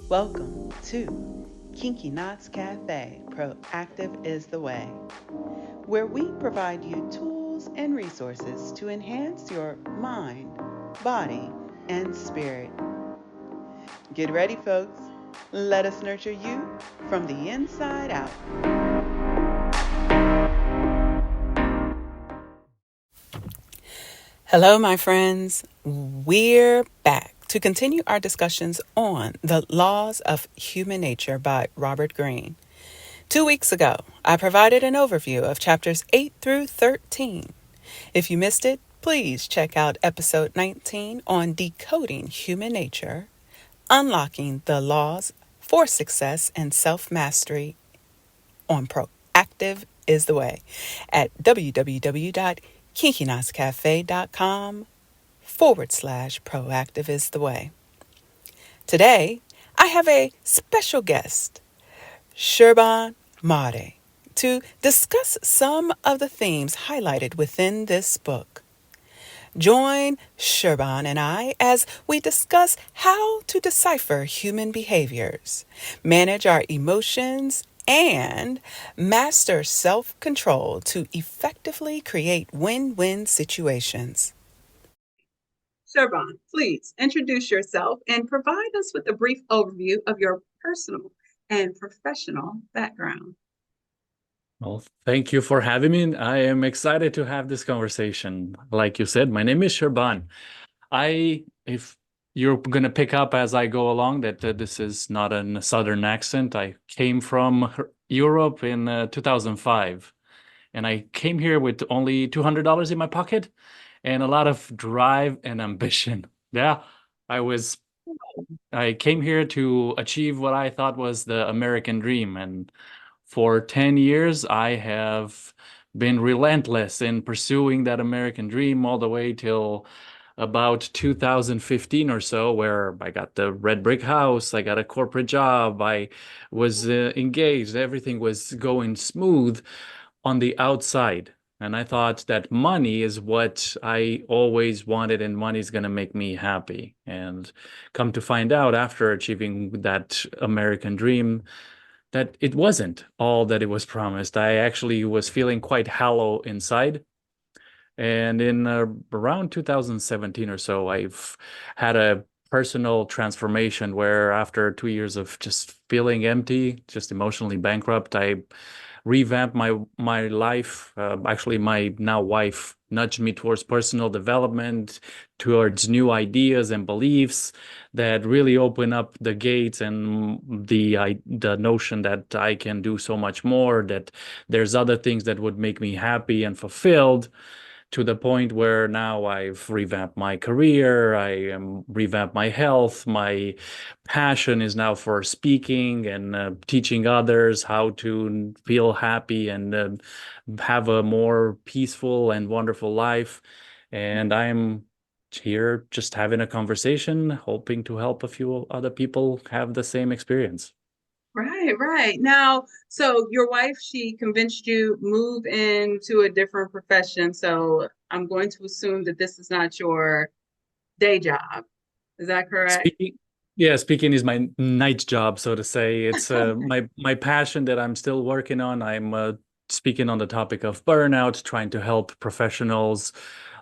Welcome to Kinky Knots Cafe, Proactive is the Way, where we provide you tools and resources to enhance your mind, body, and spirit. Get ready, folks. Let us nurture you from the inside out. Hello, my friends. We're back to continue our discussions on The Laws of Human Nature by Robert Greene. 2 weeks ago, I provided an overview of chapters 8 through 13. If you missed it, please check out episode 19 on decoding human nature, unlocking the laws for success and self-mastery on Proactive is the Way at www.kinkinotscafe.com/proactive is the way. Today, I have a special guest, Serban Mare, to discuss some of the themes highlighted within this book. Join Serban and I as we discuss how to decipher human behaviors, manage our emotions, and master self-control to effectively create win-win situations. Serban, please introduce yourself and provide us with a brief overview of your personal and professional background. Well, thank you for having me. I am excited to have this conversation. Like you said, my name is Serban. If you're going to pick up as I go along that this is not a Southern accent. I came from Europe in 2005, and I came here with only $200 in my pocket and a lot of drive and ambition. Yeah, I was I came here to achieve what I thought was the American dream. And for 10 years, I have been relentless in pursuing that American dream all the way till about 2015 or so, where I got the red brick house, I got a corporate job, I was engaged, everything was going smooth on the outside. And I thought that money is what I always wanted, and money's going to make me happy. And come to find out after achieving that American dream that it wasn't all that it was promised. I actually was feeling quite hollow inside. And in around 2017 or so, I've had a personal transformation where after 2 years of just feeling empty, just emotionally bankrupt, I revamped my life. Actually, my now wife nudged me towards personal development, towards new ideas and beliefs that really open up the gates and the notion that I can do so much more, that there's other things that would make me happy and fulfilled, to the point where now I've revamped my career, I am revamped my health. My passion is now for speaking and teaching others how to feel happy and have a more peaceful and wonderful life. And I'm here just having a conversation, hoping to help a few other people have the same experience. Right. Now, so your wife, she convinced you move into a different profession. So I'm going to assume that this is not your day job. Is that correct? Speaking, yeah, speaking is my night job, so to say. It's my passion that I'm still working on. I'm speaking on the topic of burnout, trying to help professionals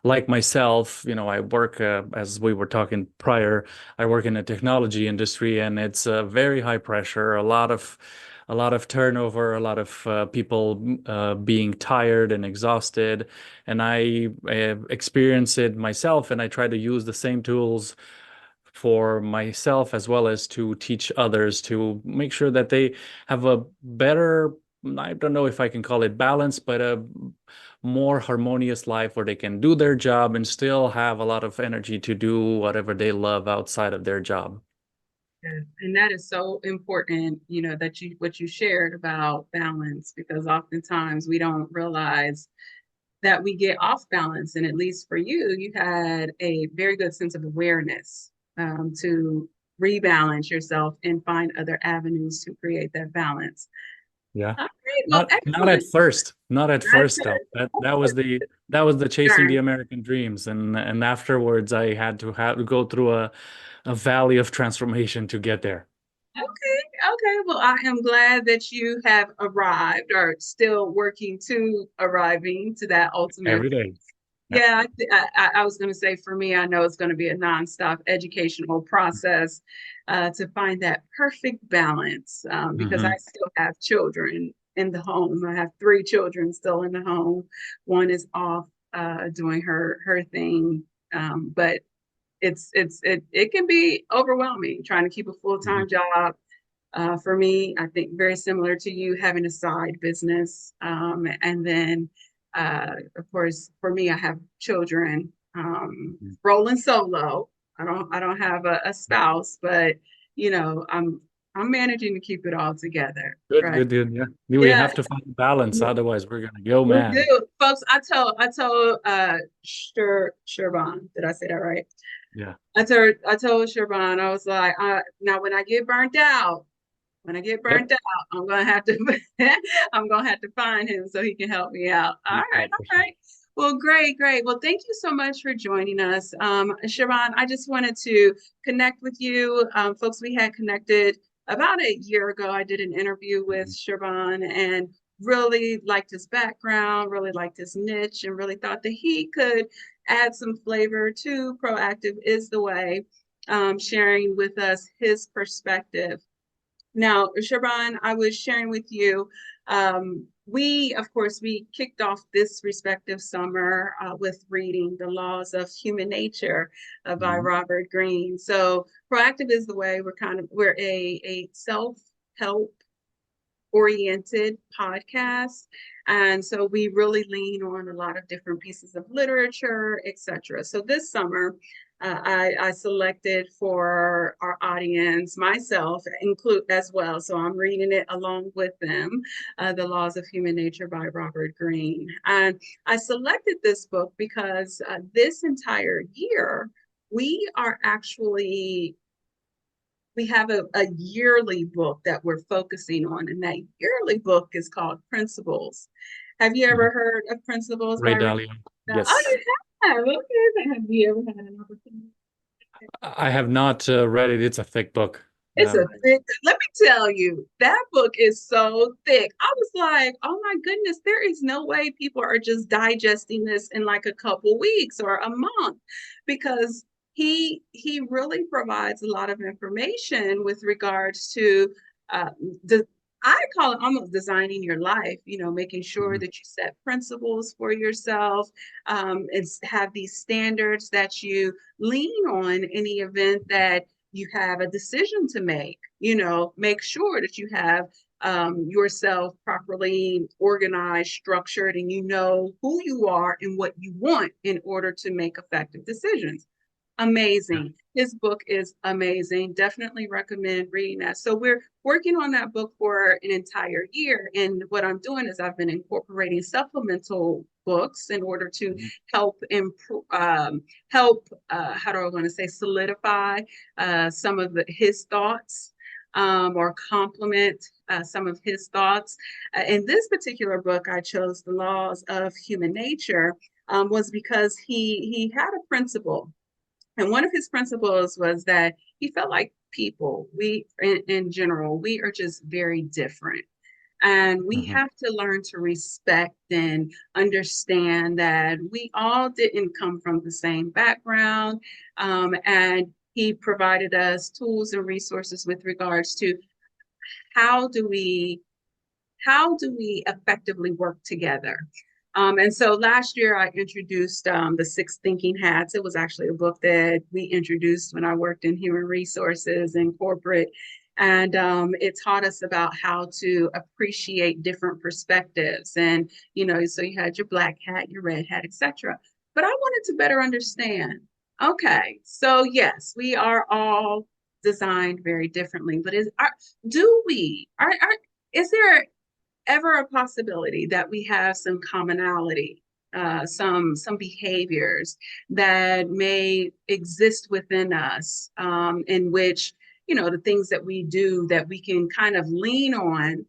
like myself. I work, as we were talking prior, I work in the technology industry, and it's very high pressure, a lot of turnover, a lot of people being tired and exhausted. And I experience it myself, and I try to use the same tools for myself as well as to teach others to make sure that they have a better, I don't know if I can call it balance, but a more harmonious life where they can do their job and still have a lot of energy to do whatever they love outside of their job. Yes. And that is so important, that what you shared about balance, because oftentimes we don't realize that we get off balance. And at least for you, you had a very good sense of awareness to rebalance yourself and find other avenues to create that balance. Yeah. All right. Well, Not at excellent. first. Not at That's first though. That was the chasing the good. American dreams. And afterwards I had to go through a valley of transformation to get there. Okay. Well, I am glad that you have arrived or still working to arriving to that ultimate. Every day. Yeah. Yeah, I was going to say for me, I know it's going to be a nonstop educational process to find that perfect balance because I Hmm. still have children in the home. I have three children still in the home. One is off doing her thing, but it can be overwhelming trying to keep a Hmm. full-time job. For me, I think very similar to you, having a side business. And then, of course, for me, I have children, rolling solo. I don't have a spouse, but I'm managing to keep it all together. Good, Right. good, good. Yeah. We Yeah, have to find balance, otherwise we're gonna go we mad. do. Folks, I told Serban, did I say that right? Yeah. I told Serban, I was like, now when I get burnt out, Yep. I'm gonna have to I'm gonna have to find him so he can help me out. All right, For all sure. right. Well, great. Well, thank you so much for joining us. Sharon, I just wanted to connect with you. Folks, we had connected about a year ago. I did an interview with Mhm. Sharon and really liked his background, really liked his niche, and really thought that he could add some flavor to Proactive is the Way, sharing with us his perspective. Now, Shaban, I was sharing with you, of course, we kicked off this respective summer with reading The Laws of Human Nature by Mhm. Robert Greene. So Proactive is the Way. We're a self-help oriented podcast. And so we really lean on a lot of different pieces of literature, etc. So this summer, I selected for our audience, myself include as well. So I'm reading it along with them, The Laws of Human Nature by Robert Greene. And I selected this book because this entire year, we are actually we have a yearly book that we're focusing on, and that yearly book is called Principles. Have you Mhm. ever heard of Principles Ray by Ray? Dalio. Oh, Yes. you have. Okay. Have you ever had an opportunity? I have not read it. It's a thick book. It's a thick, let me tell you, that book is so thick. I was like, oh my goodness, there is no way people are just digesting this in like a couple weeks or a month because he really provides a lot of information with regards to uh, the I call it almost designing your life, making sure Mhm. that you set principles for yourself, and have these standards that you lean on in the event that you have a decision to make. Make sure that you have yourself properly organized, structured, and you know who you are and what you want in order to make effective decisions. Yeah. Amazing. His book is amazing. Definitely recommend reading that. So we're working on that book for an entire year. And what I'm doing is I've been incorporating supplemental books in order to Mhm. help improve, how do I want to say, solidify some of his thoughts, or complement some of his thoughts. In this particular book, I chose The Laws of Human Nature, was because he had a principle, and one of his principles was that he felt like people, we in general, we are just very different. And we Mhm. have to learn to respect and understand that we all didn't come from the same background. And he provided us tools and resources with regards to how do we how do we effectively work together? And so last year I introduced the Six Thinking Hats. It was actually a book that we introduced when I worked in human resources and corporate. And it taught us about how to appreciate different perspectives. And, so you had your black hat, your red hat, etc. But I wanted to better understand. Okay, so yes, we are all designed very differently, but do we are is there ever a possibility that we have some commonality, some behaviors that may exist within us, in which the things that we do that we can kind of lean on,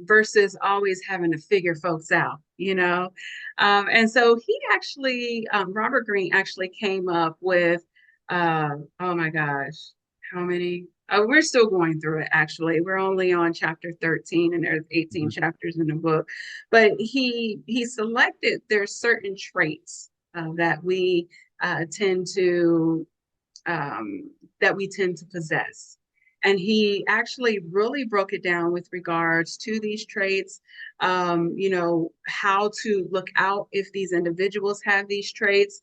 versus always having to figure folks out. And so Robert Greene actually came up with, oh my gosh, how many? We're still going through it, actually. We're only on chapter 13, and there's 18 chapters in the book. But he selected, there's certain traits that we tend to possess. And he actually really broke it down with regards to these traits, how to look out if these individuals have these traits.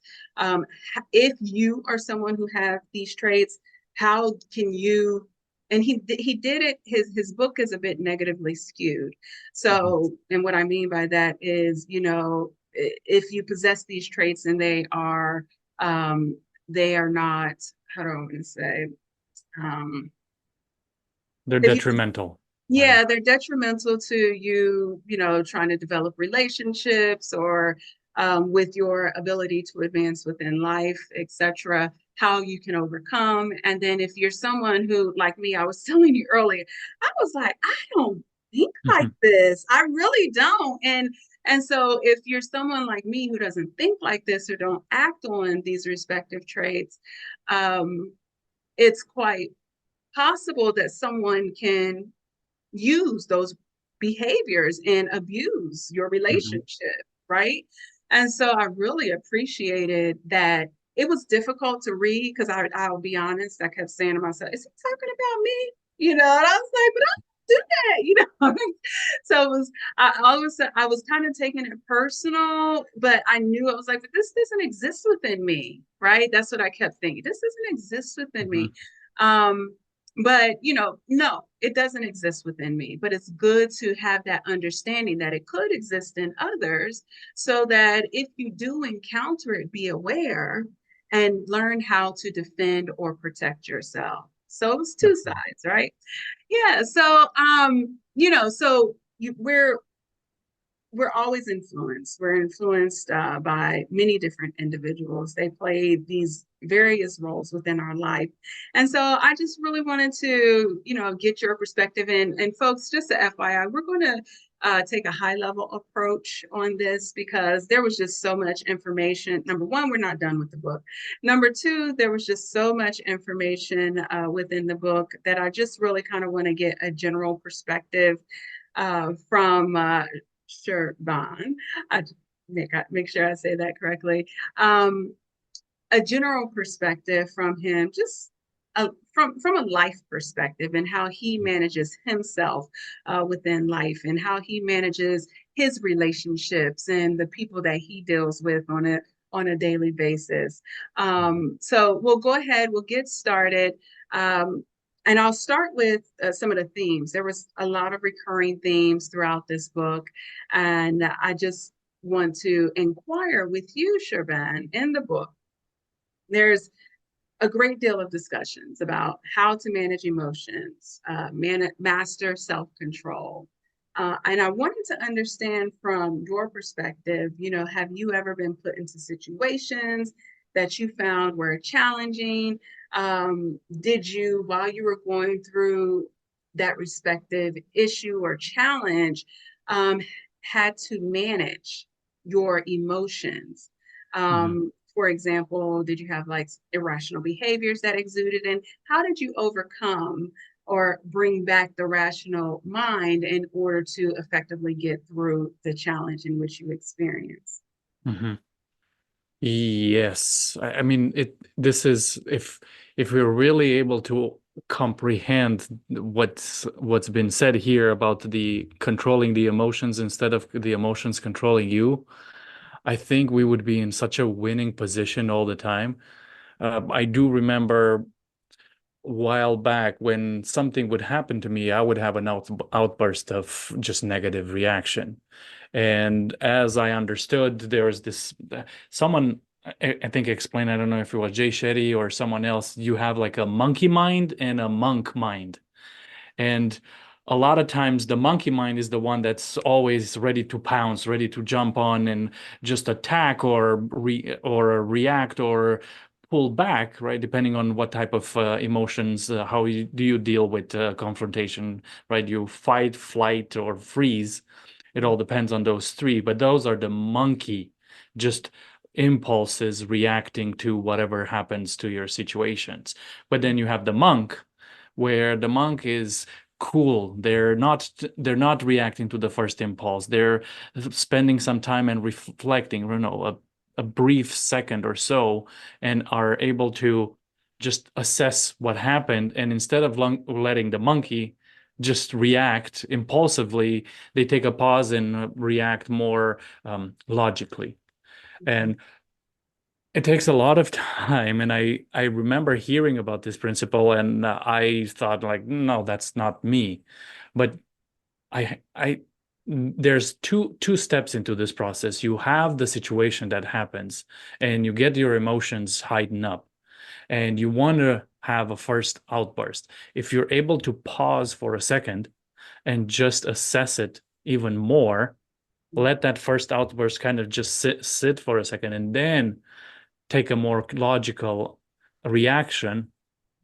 If you are someone who have these traits, how can you, and he did it, his book is a bit negatively skewed. So, and what I mean by that is, if you possess these traits and they are not, how do I want to say, they're detrimental. Yeah, they're detrimental to you, trying to develop relationships or with your ability to advance within life, etc., how you can overcome. And then if you're someone who, like me, I was telling you earlier, I was like, I don't think like this. I really don't. And so if you're someone like me who doesn't think like this or don't act on these respective traits, it's quite possible that someone can use those behaviors and abuse your relationship, right? And so I really appreciated that. It was difficult to read because I'll be honest, I kept saying to myself, is he talking about me? And I was like, but I don't do that, So it was, I was kind of taking it personal, but I knew, I was like, but this doesn't exist within me, right? That's what I kept thinking. This doesn't exist within me. But, no, it doesn't exist within me, but it's good to have that understanding that it could exist in others so that if you do encounter it, be aware and learn how to defend or protect yourself. So it's two sides, right? Yeah. So, we're always influenced. We're influenced by many different individuals. They play these various roles within our life. And so I just really wanted to, get your perspective. And folks, just a FYI, we're going to take a high level approach on this because there was just so much information. Number one, we're not done with the book. Number two, there was just so much information within the book that I just really kind of want to get a general perspective from Serban. I make sure I say that correctly. A general perspective from him, just from a life perspective, and how he manages himself within life, and how he manages his relationships and the people that he deals with on a daily basis. So we'll go ahead. We'll get started. And I'll start with some of the themes. There was a lot of recurring themes throughout this book. And I just want to inquire with you, Serban, in the book, there's a great deal of discussions about how to manage emotions, master self-control. And I wanted to understand from your perspective, have you ever been put into situations that you found were challenging? Did you, while you were going through that respective issue or challenge, had to manage your emotions? For example, did you have like irrational behaviors that exuded, and how did you overcome or bring back the rational mind in order to effectively get through the challenge in which you experienced? Yes, I mean this is if we're really able to comprehend what's been said here about the controlling the emotions instead of the emotions controlling you, I think we would be in such a winning position all the time. I do remember a while back when something would happen to me, I would have an outburst of just negative reaction. And as I understood, there was this someone I think explained, I don't know if it was Jay Shetty or someone else, you have like a monkey mind and a monk mind. And a lot of times the monkey mind is the one that's always ready to pounce, ready to jump on and just attack or react or pull back, right? Depending on what type of emotions, how do you deal with confrontation, right? You fight, flight, or freeze. It all depends on those three, but those are the monkey, just impulses reacting to whatever happens to your situations. But then you have the monk, where the monk is cool. They're not reacting to the first impulse. They're spending some time and reflecting, a brief second or so, and are able to just assess what happened. And instead of letting the monkey just react impulsively, they take a pause and react more logically. And it takes a lot of time. And I remember hearing about this principle, and I thought, like, no, that's not me. But I there's two steps into this process. You have the situation that happens, and you get your emotions heightened up, and you want to have a first outburst. If you're able to pause for a second and just assess it even more, let that first outburst kind of just sit for a second, and then take a more logical reaction,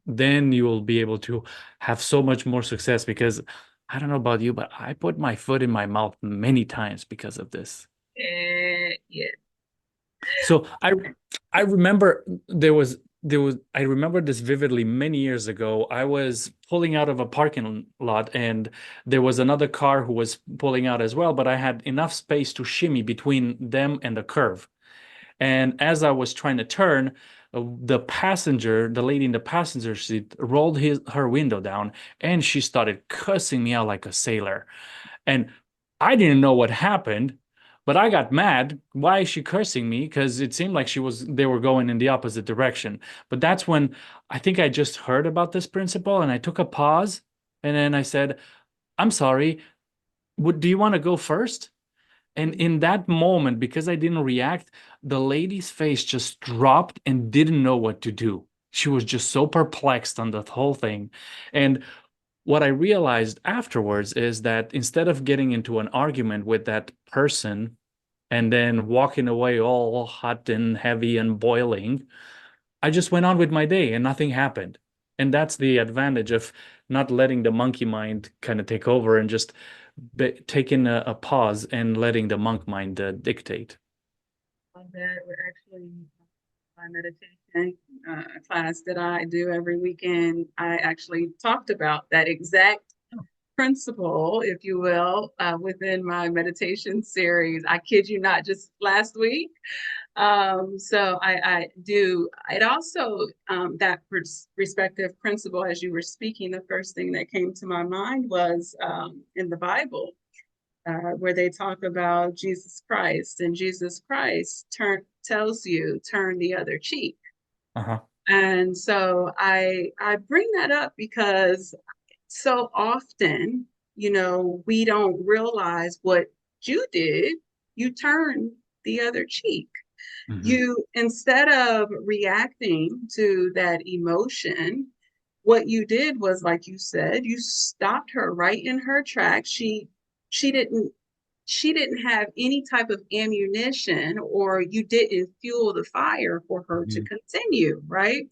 then you will be able to have so much more success. Because I don't know about you, but I put my foot in my mouth many times because of this. Yeah. So I remember I remember this vividly many years ago. I was pulling out of a parking lot, and there was another car who was pulling out as well, but I had enough space to shimmy between them and the curve. And as I was trying to turn, the lady in the passenger seat, rolled her window down, and she started cussing me out like a sailor. And I didn't know what happened, but I got mad. Why is she cursing me? Because it seemed like they were going in the opposite direction. But that's when I think I just heard about this principle, and I took a pause, and then I said, "I'm sorry. Do you want to go first?" And in that moment, because I didn't react, the lady's face just dropped and didn't know what to do. She was just so perplexed on the whole thing. And what I realized afterwards is that instead of getting into an argument with that person and then walking away all hot and heavy and boiling, I just went on with my day and nothing happened. And that's the advantage of not letting the monkey mind kind of take over, and just taking a pause and letting the monk mind dictate. On that, we're actually my meditation class that I do every weekend. I actually talked about that exact principle, if you will, within my meditation series. I kid you not, just last week. So I do. It also, that respective principle, as you were speaking, the first thing that came to my mind was in the Bible, where they talk about Jesus Christ, and Jesus Christ tells you, turn the other cheek. Uh-huh. And so I bring that up because so often, we don't realize what you did. You turned the other cheek. Mm-hmm. You, instead of reacting to that emotion, what you did was, like you said, you stopped her right in her tracks. She didn't have any type of ammunition, or you didn't fuel the fire for her to continue, right?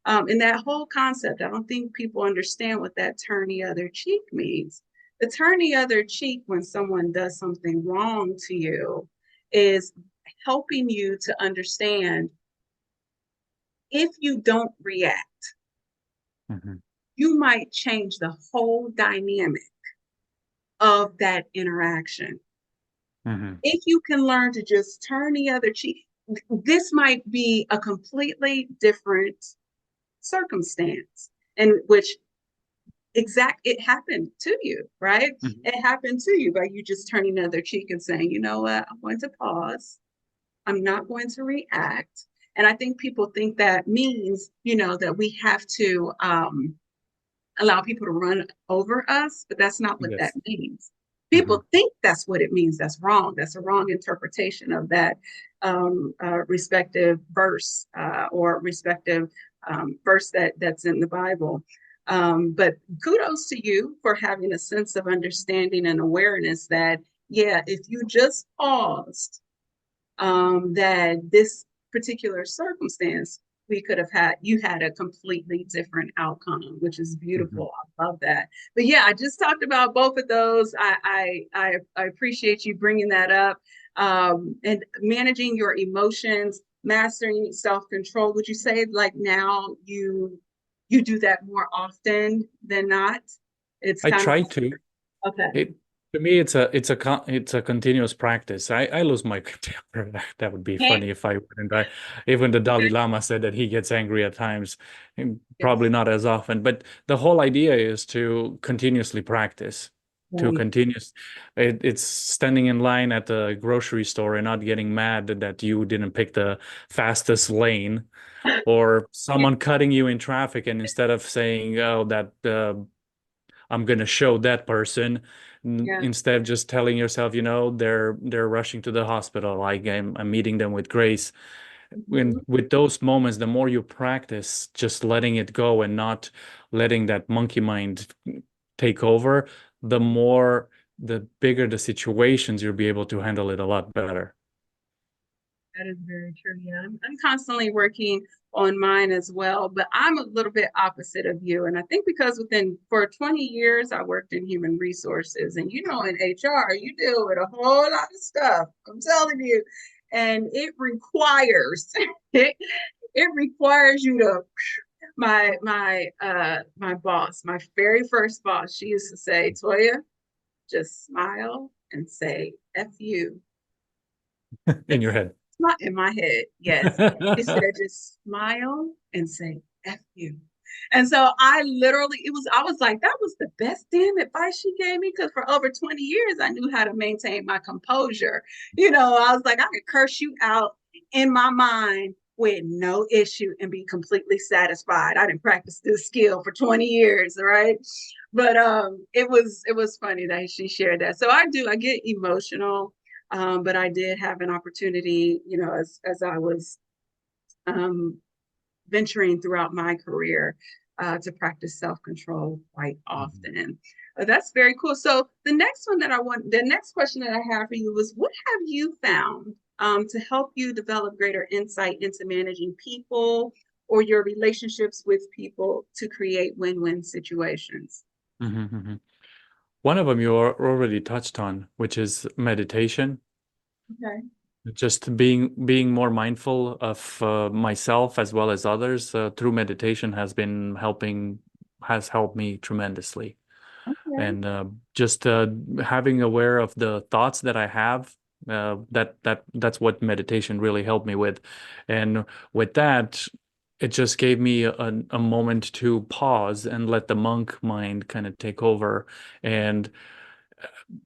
And that whole concept, I don't think people understand what that turn the other cheek means. The turn the other cheek when someone does something wrong to you is helping you to understand, if you don't react, you might change the whole dynamic of that interaction. If you can learn to just turn the other cheek, this might be a completely different circumstance in which it happened to you, right? It happened to you by you just turning the other cheek and saying, you know what, I'm going to pause. I'm not going to react. And I think people think that means, that we have to allow people to run over us, but that's not what that means. People think that's what it means. That's wrong. That's a wrong interpretation of that respective verse or respective verse that's in the Bible. But kudos to you for having a sense of understanding and awareness that, if you just paused, that this particular circumstance, you had a completely different outcome, which is beautiful. I love that. But I just talked about both of those. I appreciate you bringing that up. And managing your emotions, mastering self-control. Would you say, like, now you you do that more often than not? It's I kind of try to. okay. It to me, it's a continuous practice. I lose my temper. That would be Can't funny if I wouldn't. Even the Dalai Lama said that he gets angry at times, and probably yes, not as often. But the whole idea is to continuously practice, to right. continuous. It's standing in line at the grocery store and not getting mad that you didn't pick the fastest lane, or someone cutting you in traffic, and instead of saying, "Oh, that." I'm gonna show that person. Yeah. Instead of just telling yourself, they're rushing to the hospital. Like I'm meeting them with grace. When Mhm. with those moments, the more you practice just letting it go and not letting that monkey mind take over, the bigger the situations, you'll be able to handle it a lot better. That is very true. Yeah, I'm constantly working on mine as well, but I'm a little bit opposite of you. And I think because for 20 years, I worked in human resources, and in HR, you deal with a whole lot of stuff. I'm telling you, and it requires it requires you to my boss, my very first boss, she used to say, Toya, just smile and say F you. In your head. Not in my head, yes. He said, just smile and say, F you. And so I was like, that was the best damn advice she gave me, because for over 20 years, I knew how to maintain my composure. I was like, I could curse you out in my mind with no issue and be completely satisfied. I didn't practice this skill for 20 years, right? But it was funny that she shared that. So I get emotional, but I did have an opportunity, as I was um, venturing throughout my career, to practice self-control quite Mhm. often. That's very cool. So the next question that I have for you was, what have you found to help you develop greater insight into managing people or your relationships with people to create win-win situations? Mhm, mhm. One of them you already touched on, which is meditation. Okay. Just being more mindful of myself as well as others through meditation has helped me tremendously. Okay. And just having aware of the thoughts that I have, that's what meditation really helped me with. And with that, it just gave me a moment to pause and let the monk mind kind of take over, and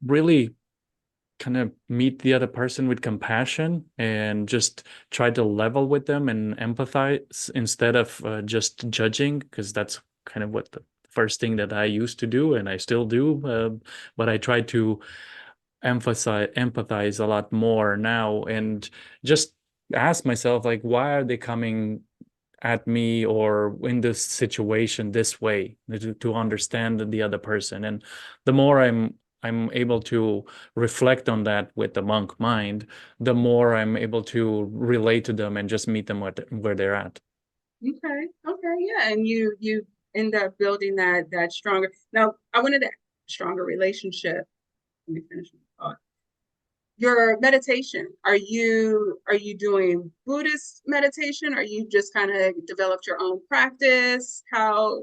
really kind of meet the other person with compassion and just try to level with them and empathize instead of just judging, because that's kind of what the first thing that I used to do and I still do. But I try to empathize a lot more now, and just ask myself, like, why are they coming at me or in this situation this way, to understand the other person. And the more I'm able to reflect on that with the monk mind, the more I'm able to relate to them and just meet them where they're at. Okay. Okay. Yeah. And you end up building that stronger. Now, I wanted a stronger relationship. Let me finish my thought. Your meditation, are you doing Buddhist meditation? Are you just kind of developed your own practice? How?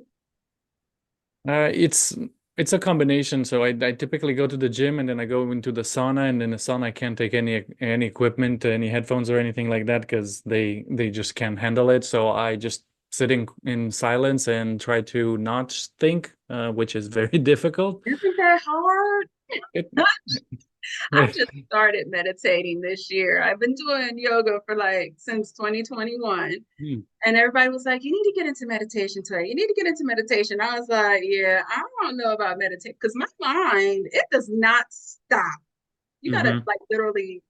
It's a combination. So I typically go to the gym and then I go into the sauna, and in the sauna I can't take any equipment, any headphones or anything like that, because they just can't handle it. So I just sit in silence and try to not think, which is very difficult. Isn't that hard? It, I just started meditating this year. I've been doing yoga for like since 2021. Hmm. And everybody was like, you need to get into meditation today. You need to get into meditation. I was like, yeah, I don't know about meditation, because my mind, it does not stop. You gotta Mhm. like literally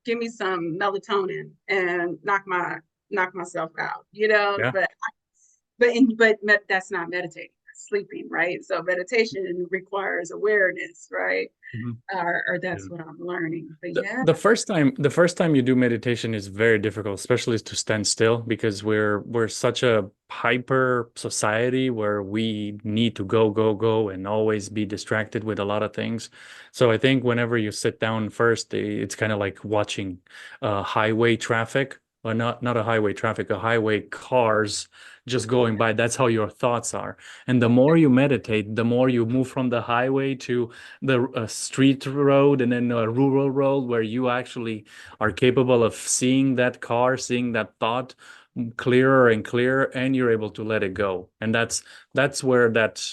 give me some melatonin and knock myself out, Yeah. but that's not meditating, that's sleeping, right? So meditation requires awareness, right? Mhm. Or Yeah. that's what I'm learning. But The, yeah, the first time you do meditation is very difficult, especially to stand still, because we're such a hyper society where we need to go, go, go and always be distracted with a lot of things. So I think whenever you sit down first, it's kind of like watching highway traffic, or not a highway traffic, a highway cars just going by. That's how your thoughts are. And the more you meditate, the more you move from the highway to the street road and then a rural road where you actually are capable of seeing that car, seeing that thought clearer and clearer, and you're able to let it go. And that's where that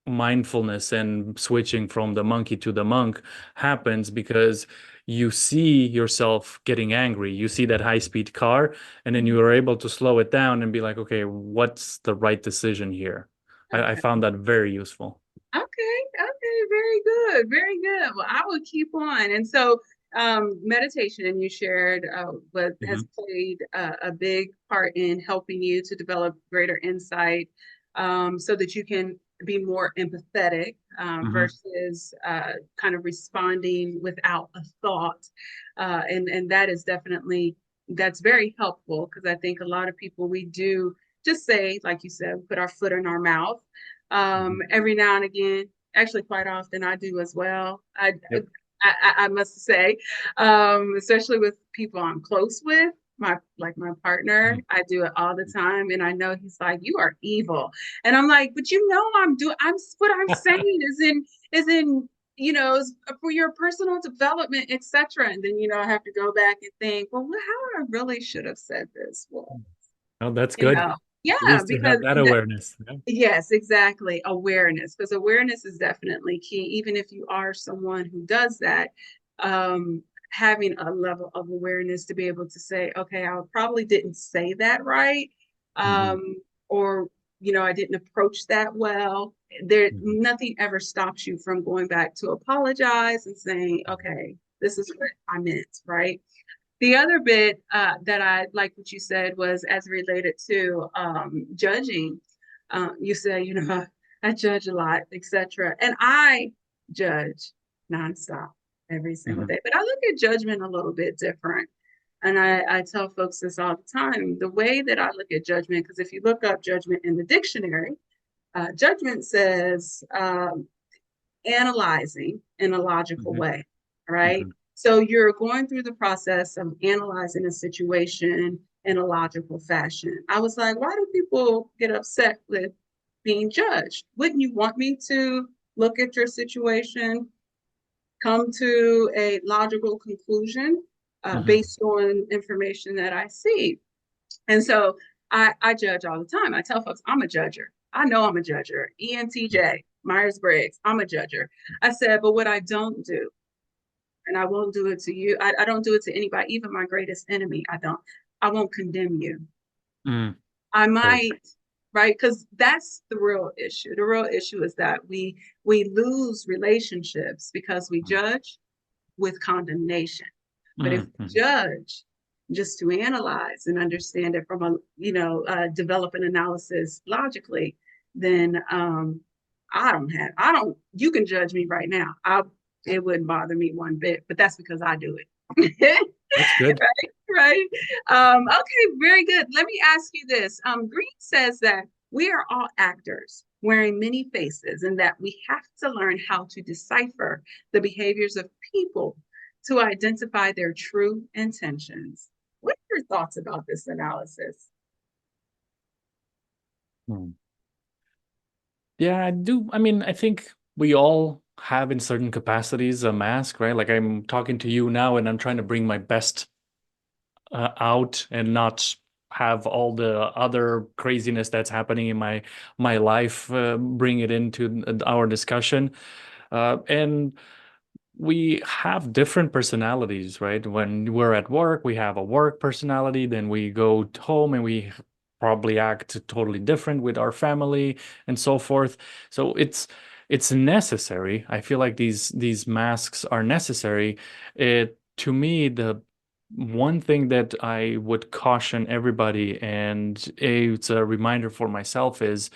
mindfulness and switching from the monkey to the monk happens, because you see yourself getting angry, you see that high-speed car, and then you are able to slow it down and be like, okay, what's the right decision here? I Okay. found that very useful. Okay, very good, very good. Well, I will keep on. And so, meditation, you shared, what has played a big part in helping you to develop greater insight, so that you can be more empathetic, versus kind of responding without a thought. And that is definitely, that's very helpful, because I think a lot of people, we do just say, like you said, put our foot in our mouth. Every now and again, actually quite often I do as well. Yep. I must say, especially with people I'm close with, my partner, I do it all the time. And I know he's like, you are evil. And I'm like, but I'm what I'm saying is in, for your personal development, etc. And then, I have to go back and think, well, how I really should have said this. Well, Oh, that's you good. know, At yeah, least you because have that awareness. Yeah. yes, exactly. Awareness, because awareness is definitely key. Even if you are someone who does that, having a level of awareness to be able to say, okay, I probably didn't say that right. Or, I didn't approach that well. Nothing ever stops you from going back to apologize and saying, okay, this is what I meant, right? The other bit that I like what you said was as related to judging. You say, I judge a lot, etc. And I judge nonstop every single day. But I look at judgment a little bit different. And I tell folks this all the time. The way that I look at judgment, because if you look up judgment in the dictionary, judgment says analyzing in a logical way, right? So you're going through the process of analyzing a situation in a logical fashion. I was like, why do people get upset with being judged? Wouldn't you want me to look at your situation, come to a logical conclusion based on information that I see? And so I judge all the time. I tell folks I'm a judger. I know I'm a judger. ENTJ, Myers-Briggs, I'm a judger. I said, but what I don't do, and I won't do it to you, I don't do it to anybody, even my greatest enemy, I won't condemn you. I might, right? Because that's the real issue. The real issue is that we lose relationships because we judge with condemnation. But if we judge just to analyze and understand it from develop an analysis logically, then you can judge me right now. It wouldn't bother me one bit, but that's because I do it. That's good. Right. Okay, very good. Let me ask you this. Greene says that we are all actors wearing many faces, and that we have to learn how to decipher the behaviors of people to identify their true intentions. What are your thoughts about this analysis? Yeah, I do. I mean, I think we all have in certain capacities a mask, right? Like I'm talking to you now and I'm trying to bring my best out and not have all the other craziness that's happening in my life, bring it into our discussion. And we have different personalities, right? When we're at work, we have a work personality, then we go home and we probably act totally different with our family and so forth. So it's necessary. I feel like these masks are necessary. To me, the one thing that I would caution everybody, and it's a reminder for myself, is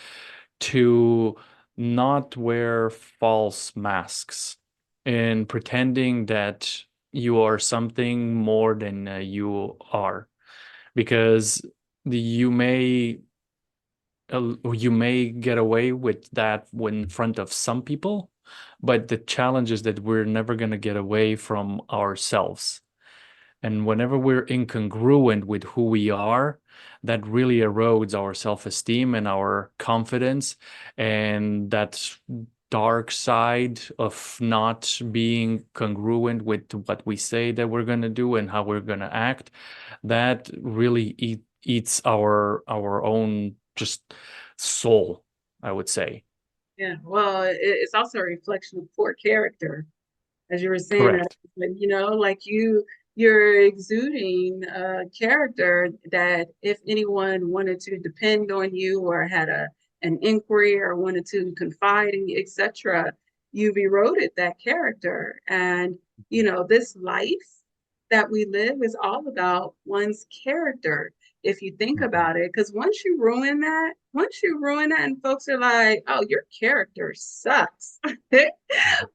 to not wear false masks and pretending that you are something more than you are, because you may get away with that in front of some people, but the challenge is that we're never going to get away from ourselves. And whenever we're incongruent with who we are, that really erodes our self-esteem and our confidence. And that dark side of not being congruent with what we say that we're going to do and how we're going to act, that really eats our own just soul, I would say. Yeah, well, it's also a reflection of poor character, as you were saying that, Correct. like you're exuding a character that if anyone wanted to depend on you or had an inquiry or wanted to confide in you, etc., you've eroded that character. And this life that we live is all about one's character. If you think Mhm. about it, because once you ruin that, and folks are like, "Oh, your character sucks,"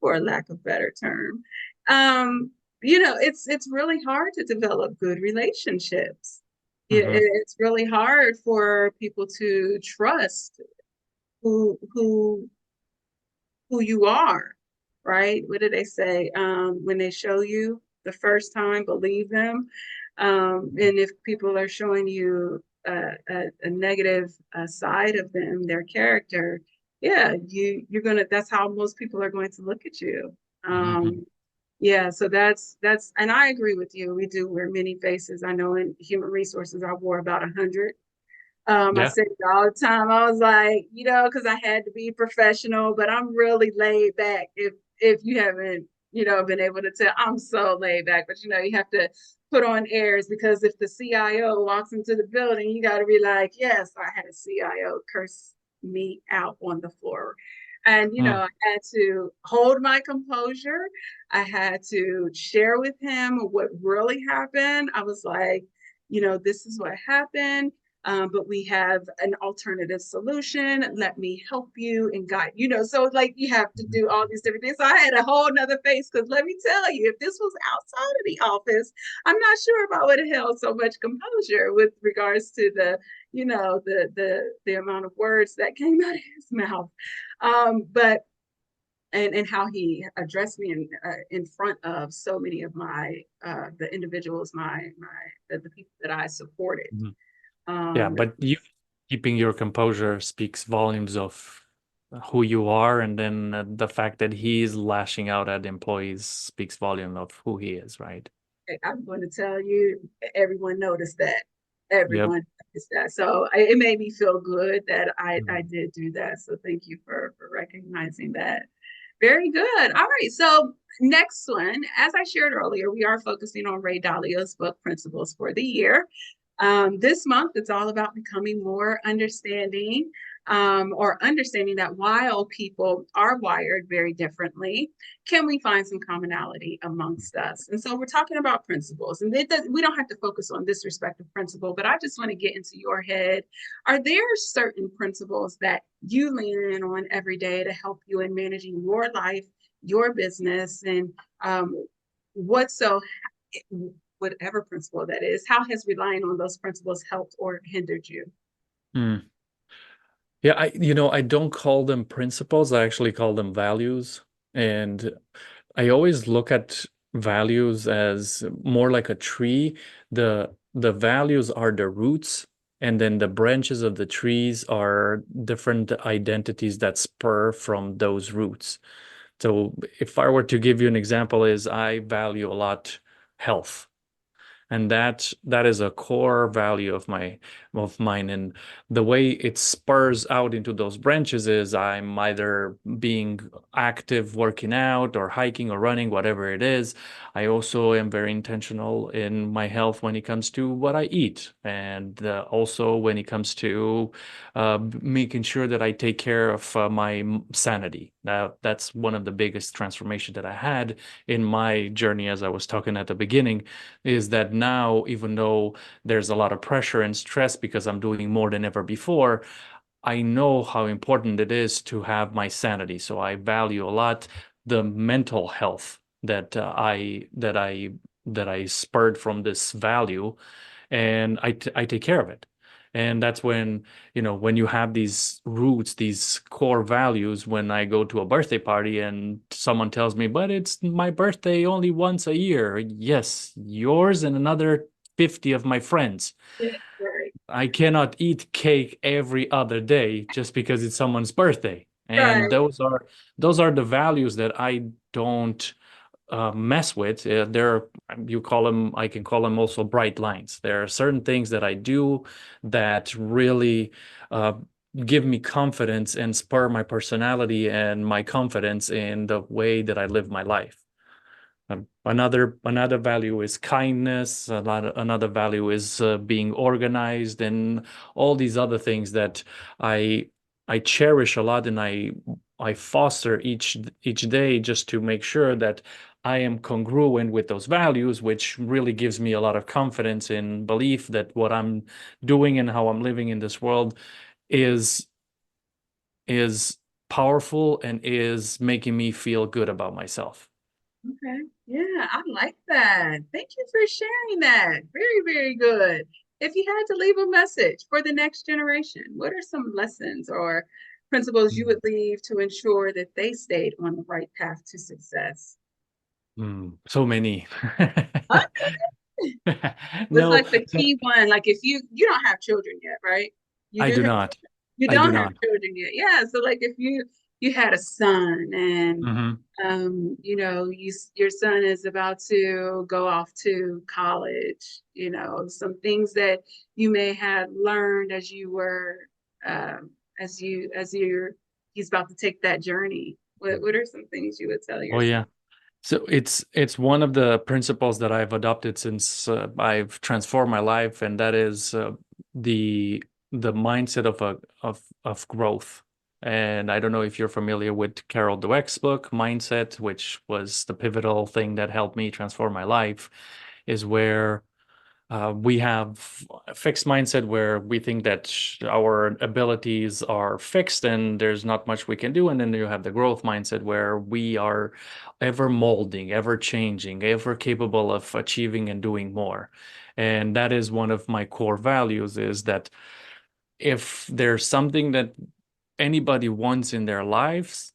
for lack of better term, um, it's really hard to develop good relationships. Mhm. It's really hard for people to trust who who who you are, right? What do they say? When they show you the first time, believe them. And if people are showing you a negative side of them, their character, yeah, you're gonna. That's how most people are going to look at you. Mhm. Yeah, so that's, and I agree with you. We do wear many faces. I know in human resources, I wore about 100. I Yeah. said it all the time. I was like, because I had to be professional, but I'm really laid back. If you haven't, been able to tell, I'm so laid back. But you have to put on airs because if the CIO walks into the building, you got to be like, yes, I had a CIO curse me out on the floor. And Mm. I had to hold my composure. I had to share with him what really happened. I was like, this is what happened, but we have an alternative solution. Let me help you and guide, so like you have to do all these different things. So I had a whole nother face because let me tell you, if this was outside of the office, I'm not sure if I would have held so much composure with regards to the amount of words that came out of his mouth. But and how he addressed me in front of so many of my the individuals, the people that I supported. Mhm. Yeah, Um, but you keeping your composure speaks volumes of who you are, and then the fact that he's lashing out at employees speaks volume of who he is, right? I'm going to tell you, everyone noticed that. Yep. Everyone noticed that. So it made me feel good that I Mhm. did do that. So thank you for recognizing that. Very good. All right. So next one, as I shared earlier, we are focusing on Ray Dalio's book, Principles for the Year. This month, it's all about becoming more understanding, or understanding that while people are wired very differently, can we find some commonality amongst us? And so we're talking about principles, and we don't have to focus on this respective principle, but I just want to get into your head. Are there certain principles that you lean in on every day to help you in managing your life, your business, and what so whatever principle that is, how has relying on those principles helped or hindered you? Mm. Yeah, I don't call them principles. I actually call them values. And I always look at values as more like a tree. The values are the roots, and then the branches of the trees are different identities that spur from those roots. So if I were to give you an example, is I value a lot health. And that is a core value of mine. And the way it spurs out into those branches is I'm either being active, working out, or hiking or running, whatever it is. I also am very intentional in my health when it comes to what I eat, and also when it comes to making sure that I take care of my sanity. Now, that's one of the biggest transformation that I had in my journey, as I was talking at the beginning, is that now, even though there's a lot of pressure and stress because I'm doing more than ever before, I know how important it is to have my sanity. So I value a lot the mental health that I spurred from this value, and I take care of it. And that's when you have these roots, these core values, when I go to a birthday party and someone tells me, but it's my birthday only once a year. Yes, yours and another 50 of my friends. Right. I cannot eat cake every other day just because it's someone's birthday. And Right. those are the values that I don't mess with. There, you call them, I can call them also bright lines. There are certain things that I do that really uh, give me confidence and spur my personality and my confidence in the way that I live my life. Another value is kindness. Another value is being organized, and all these other things that I I cherish a lot, and I foster each day just to make sure that I am congruent with those values, which really gives me a lot of confidence and belief that what I'm doing and how I'm living in this world is is powerful and is making me feel good about myself. Okay. Yeah, I like that. Thank you for sharing that. Very, very good. If you had to leave a message for the next generation, what are some lessons or principles you would leave to ensure that they stayed on the right path to success? So many. What's No, like the key one? Like if you don't have children yet, right? You I do do have not. you I do don't have not. children yet. Yeah. So like if you had a son and Hmm. your son is about to go off to college, some things that you may have learned as you were as you're he's about to take that journey. What are some things you would tell Oh your son? yeah. So it's one of the principles that I've adopted since I've transformed my life, and that is the the mindset of of growth. And I don't know if you're familiar with Carol Dweck's book, Mindset, which was the pivotal thing that helped me transform my life, is where we have a fixed mindset where we think that our abilities are fixed and there's not much we can do. And then you have the growth mindset where we are ever molding, ever changing, ever capable of achieving and doing more. And that is one of my core values, is that if there's something that anybody wants in their lives,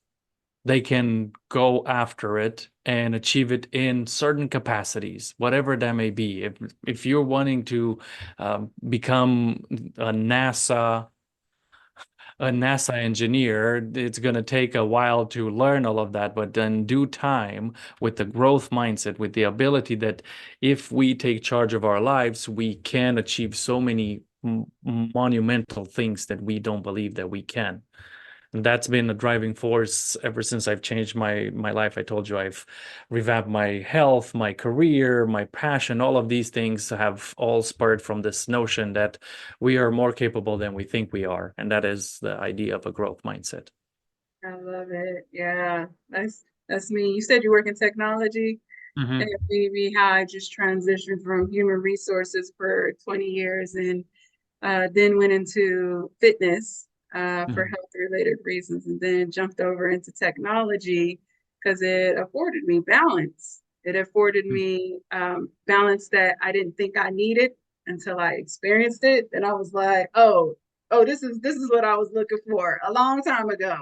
they can go after it and achieve it in certain capacities, whatever that may be. If you're wanting to become a NASA a NASA engineer, it's going to take a while to learn all of that, but in due time, with the growth mindset, with the ability that if we take charge of our lives, we can achieve so many monumental things that we don't believe that we can. And that's been a driving force ever since I've changed my life. I told you I've revamped my health, my career, my passion. All of these things have all spurred from this notion that we are more capable than we think we are. And that is the idea of a growth mindset. I love it. Yeah, that's me. You said you work in technology. And Hmm. maybe how I just transitioned from human resources for 20 years and then went into fitness for Hmm. health related reasons, and then jumped over into technology because it afforded me balance. It afforded me balance that I didn't think I needed until I experienced it. And I was like, oh, this is what I was looking for a long time ago.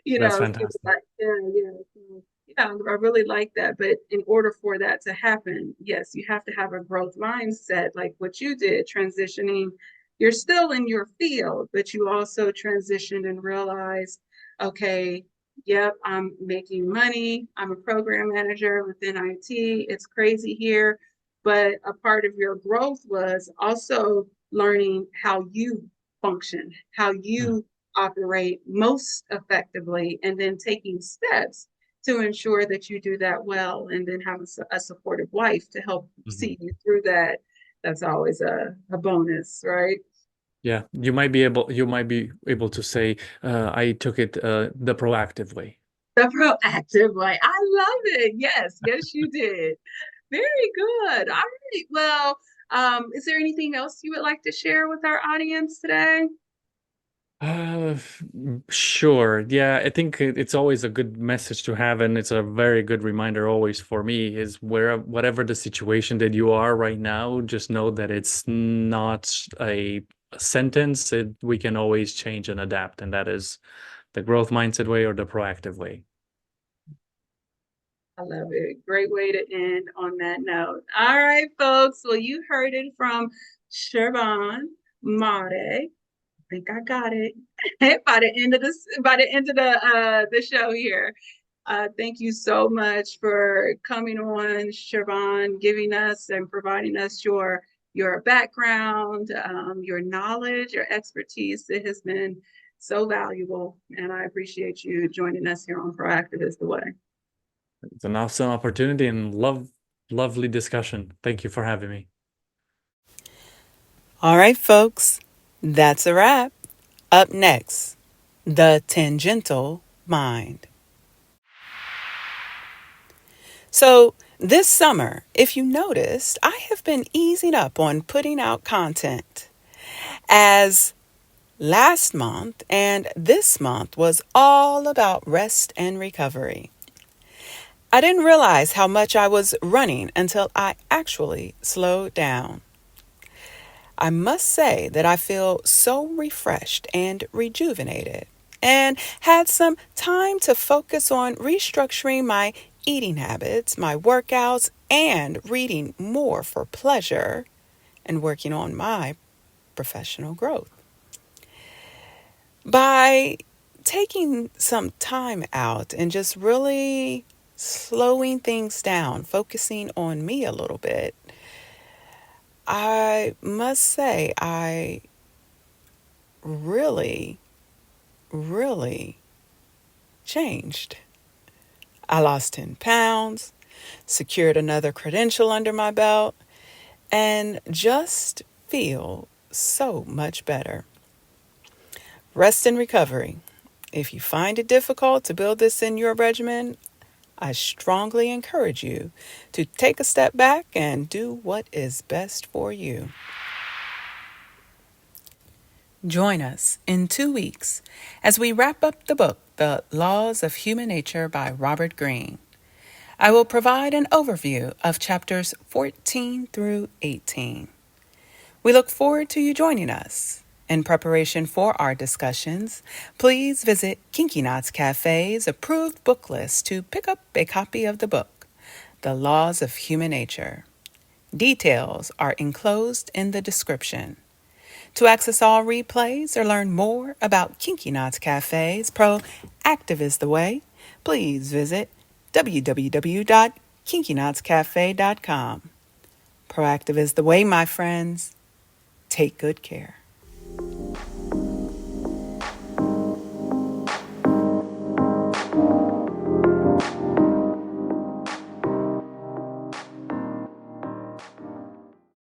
That's So fantastic. like, yeah. So, yeah, I really like that. But in order for that to happen, yes, you have to have a growth mindset like what you did, transitioning. You're still in your field, but you also transitioned and realized, okay, yep, I'm making money. I'm a program manager within IT. It's crazy here. But a part of your growth was also learning how you function, how Mhm. you operate most effectively, and then taking steps to ensure that you do that well, and then have a supportive wife to help Mhm. see you through that. That's always a bonus, right? Yeah, you might be able to say, I took it the proactive way. The proactive way. I love it. Yes, yes, you did. Very good. All right. Well, is there anything else you would like to share with our audience today? Uh, sure. Yeah, I think it's always a good message to have, and it's a very good reminder always for me is where whatever the situation that you are right now, just know that it's not a sentence. We can always change and adapt, and that is the growth mindset way or the proactive way. I love it. Great way to end on that note. All right, folks. Well, you heard it from Serban Morea. I think I got it by the end of the show here. Thank you so much for coming on, Serban, giving us and providing us your background, your knowledge, your expertise. It has been so valuable, and I appreciate you joining us here on Proactive is the Way. It's an awesome opportunity and lovely discussion. Thank you for having me. All right, folks, that's a wrap. Up next, the tangential mind. So, this summer, if you noticed, I have been easing up on putting out content, as last month and this month was all about rest and recovery. I didn't realize how much I was running until I actually slowed down. I must say that I feel so refreshed and rejuvenated, and had some time to focus on restructuring my eating habits, my workouts, and reading more for pleasure and working on my professional growth. By taking some time out and just really slowing things down, focusing on me a little bit, I must say I really, really changed. I lost 10 pounds, secured another credential under my belt, and just feel so much better. Rest and recovery. If you find it difficult to build this in your regimen, I strongly encourage you to take a step back and do what is best for you. Join us in 2 weeks as we wrap up the book, The Laws of Human Nature by Robert Greene. I will provide an overview of chapters 14 through 18. We look forward to you joining us. In preparation for our discussions, please visit Kinky Knots Cafe's approved book list to pick up a copy of the book, The Laws of Human Nature. Details are enclosed in the description. To access all replays or learn more about Kinky Knots Cafe's Proactive is the Way, please visit www.kinkyknotscafe.com. Proactive is the way, my friends. Take good care.